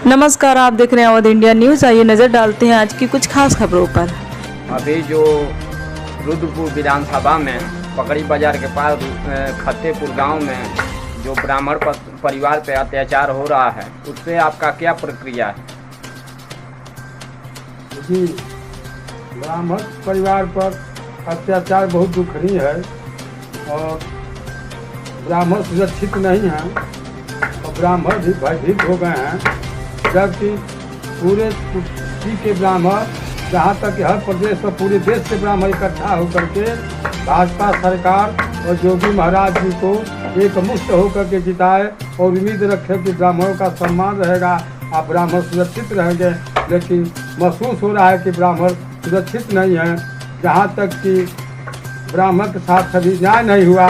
नमस्कार, आप देख रहे हैं अवध इंडिया न्यूज़। आइए नजर डालते हैं आज की कुछ खास खबरों पर। अभी जो रुद्रपुर विधानसभा में पकड़ी बाजार के पास खत्तेपुर गांव में जो ब्राह्मण परिवार पे अत्याचार हो रहा है, उससे आपका क्या प्रतिक्रिया है? जी, ब्राह्मण परिवार पर अत्याचार बहुत दुखनीय है और ब्राह्मण सुरक्षित नहीं हैं और ब्राह्मण भी भयभीत हो गए हैं। जबकि पूरे कुर्सी के ब्राह्मण, जहाँ तक हर प्रदेश और पूरे देश के ब्राह्मण इकट्ठा होकर के भाजपा सरकार और योगी महाराज जी को एक मुक्त होकर के जिताए और उम्मीद रखे कि ब्राह्मणों का सम्मान रहेगा, आप ब्राह्मण सुरक्षित रहेंगे। लेकिन महसूस हो रहा है कि ब्राह्मण सुरक्षित नहीं है। जहाँ तक कि ब्राह्मण के साथ कभी न्याय नहीं हुआ,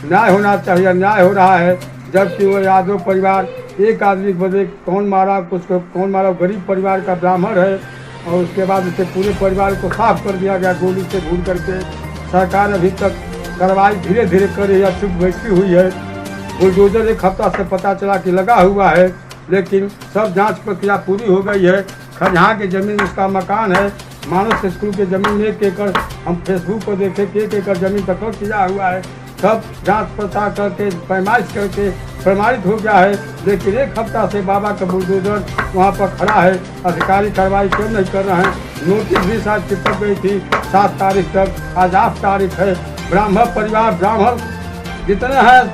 न्याय होना चाहिए, अन्याय हो रहा है। जबकि वो यादव परिवार एक आदमी बदले कौन मारा, कुछ को कौन मारा, गरीब परिवार का ब्राह्मण है और उसके बाद उसे पूरे परिवार को साफ कर दिया गया गोली से भून करके। सरकार अभी तक कार्रवाई धीरे धीरे कर रही है, चुप बैठी हुई है। बुलडोजर एक हफ्ता से पता चला कि लगा हुआ है, लेकिन सब जांच प्रक्रिया पूरी हो गई है। खजहाँ की जमीन उसका मकान है, मानस स्कूल की जमीन 1 एकड़, हम फेसबुक पर देखे कि 1 एकड़ जमीन तक किया हुआ है। सब जांच पड़ताल करके पैमाइश करके प्रमाणित हो गया है। लेकिन एक हफ्ता से बाबा का बुलडोजर वहाँ पर खड़ा है, अधिकारी कार्रवाई क्यों नहीं कर रहे हैं? नोटिस भी शायद चिपक गई थी 7 तारीख तक, आज 8 तारीख है। ब्राह्मण परिवार, ब्राह्मण जितने हैं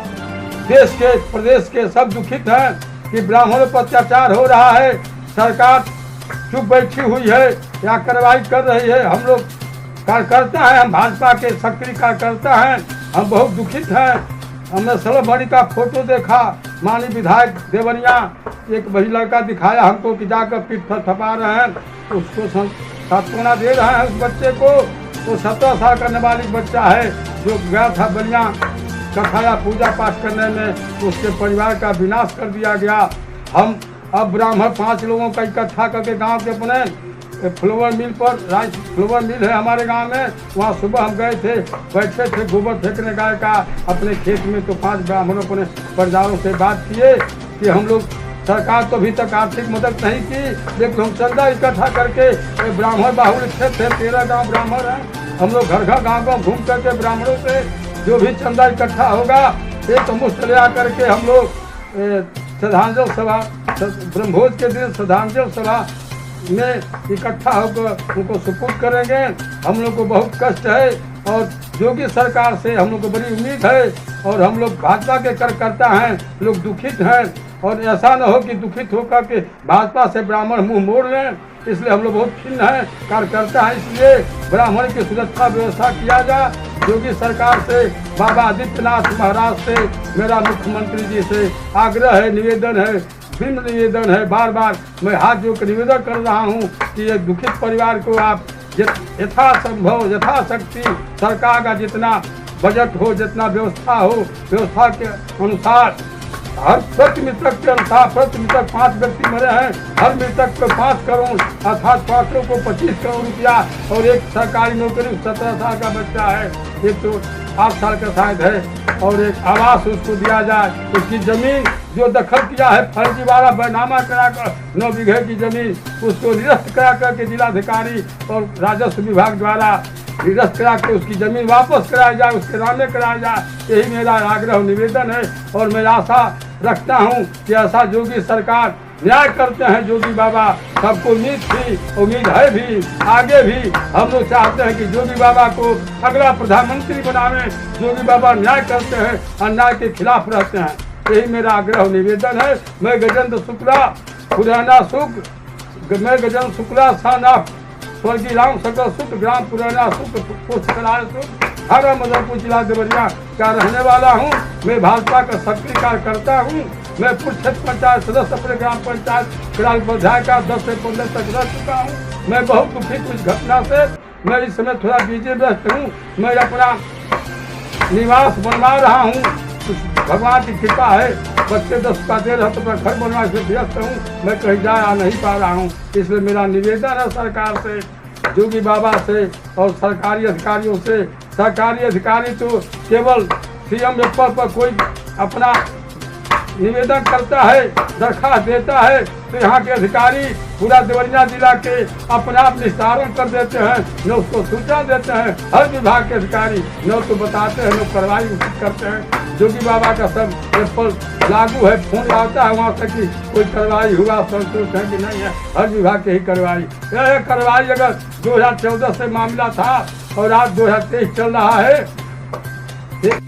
देश के प्रदेश के, सब दुखित हैं कि ब्राह्मणों पर अत्याचार हो रहा है। सरकार चुप बैठी हुई है या कार्रवाई कर रही है। हम लोग कार्यकर्ता हैं, हम भाजपा के सक्रिय कार्यकर्ता हैं, हम बहुत दुखित हैं। हमने सलभरी का फोटो देखा, माननीय विधायक देवरिया एक वही लड़का दिखाया हमको कि जाकर पीठ थपा रहे हैं, उसको सांत्वना दे रहे हैं उस बच्चे को। वो 17 साल का नाबालिग बच्चा है जो गया था बलिया कथाया पूजा पाठ करने में, उसके परिवार का विनाश कर दिया गया। हम अब ब्राह्मण 5 लोगों का इकट्ठा करके गांव के अपने फ्लोवर मिल पर, राइस फ्लोवर मिल है हमारे गांव में, वहाँ सुबह हम गए थे, बैठे थे, गोबर फेंकने गए का अपने खेत में। तो 5 ब्राह्मणों अपने परिवारों से बात किए कि हम लोग, सरकार तो अभी तक आर्थिक मदद नहीं की, लेकिन हम चंदा इकट्ठा करके, ब्राह्मण बाहुल्य क्षेत्र है, 13 गाँव ब्राह्मण हैं, हम लोग घर घर गाँव गाँव घूम करके ब्राह्मणों से जो भी चंदा इकट्ठा होगा एक मुश्त ले आकर के हम लोग श्रद्धांजलि सभा, ब्रह्मभोज के दिन श्रद्धांजलि सभा में इकट्ठा होकर उनको सुपुर्द करेंगे। हम लोग को बहुत कष्ट है और योगी सरकार से हम लोग को बड़ी उम्मीद है और हम लोग भाजपा के कार्यकर्ता हैं, लोग दुखित हैं और ऐसा न हो कि दुखित होकर के भाजपा से ब्राह्मण मुंह मोड़ लें। इसलिए हम लोग बहुत खिन्न हैं, कार्यकर्ता हैं, इसलिए ब्राह्मण की सुरक्षा व्यवस्था किया जाए। योगी सरकार से, बाबा आदित्यनाथ महाराज से, मेरा मुख्यमंत्री जी से आग्रह है, निवेदन है, भिन्न निवेदन है। बार बार मैं हाथ जोड़ कर निवेदन कर रहा हूँ कि ये दुखित परिवार को आप यथासंभव, यथाशक्ति सरकार का जितना बजट हो, जितना व्यवस्था हो, व्यवस्था के अनुसार हर प्रति मृतक के अनुसार, प्रति मृतक 5 व्यक्ति मरे हैं, हर मृतक को 5 करोड़ अर्थात 5 को 25 करोड़ रुपया और एक सरकारी नौकरी 17 साल का बच्चा है, एक तो 8 साल का शायद है और एक आवास उसको दिया जाए। उसकी जमीन जो दखल किया है फर्जी वाला बैनामा कराकर 9 बीघे की जमीन, उसको निरस्त करा करके जिलाधिकारी और राजस्व विभाग द्वारा निरस्त करा के उसकी जमीन वापस कराया जाए, उसके नामे कराया जाए। यही मेरा आग्रह निवेदन है और मैं आशा रखता हूँ कि ऐसा योगी सरकार न्याय करते हैं। योगी बाबा, सबको उम्मीद थी, उम्मीद है भी, आगे भी हम लोग चाहते हैं कि योगी बाबा को अगला प्रधानमंत्री बनावे। योगी बाबा न्याय करते हैं, अन्याय के खिलाफ रहते हैं। यही मेरा आग्रह निवेदन है। मैं गजेंद्र शुक्ला, पुराना सुख, मैं गजेंद्र शुक्ला साना स्वर्गीय राम सकल सुख, ग्राम पुराना सुख, पुष्कराल सुख, हरा मदरपुर जिला देवरिया का रहने वाला हूँ। मैं भाजपा का सक्रिय कार्यकर्ता हूँ। मैं पूर्व क्षेत्र पंचायत सदस्य अपने ग्राम पंचायत ग्राम उपाध्याय का 10 से 15 तक रह चुका हूँ। मैं बहुत दुखित इस घटना से। मैं इस समय थोड़ा बिजी व्यस्त हूँ। मैं अपना निवास बनवा रहा हूँ, भगवान की कृपा है। बच्चे 10 का दे रहे तो मैं घर बनवा से व्यस्त हूँ, मैं कहीं जा नहीं पा रहा हूँ। इसलिए मेरा निवेदन है सरकार से, योगी बाबा से और सरकारी अधिकारियों से। सरकारी अधिकारी तो केवल सीएम पद पर कोई अपना निवेदन करता है, दरखास्त देता है, तो यहाँ के अधिकारी पूरा देवरिया जिला के अपने आप निस्तारण कर देते हैं, न उसको सूचना देते हैं। हर विभाग के अधिकारी न तो बताते हैं, न कार्रवाई उचित करते हैं। जोगी बाबा का सब पर लागू है, फोन आता है वहाँ से कि कोई कार्रवाई हुआ, संतुष्ट है कि नहीं है। हर विभाग की ही कार्रवाई। यह कार्रवाई अगर 2014 से मामला था और आज 2023 चल रहा है।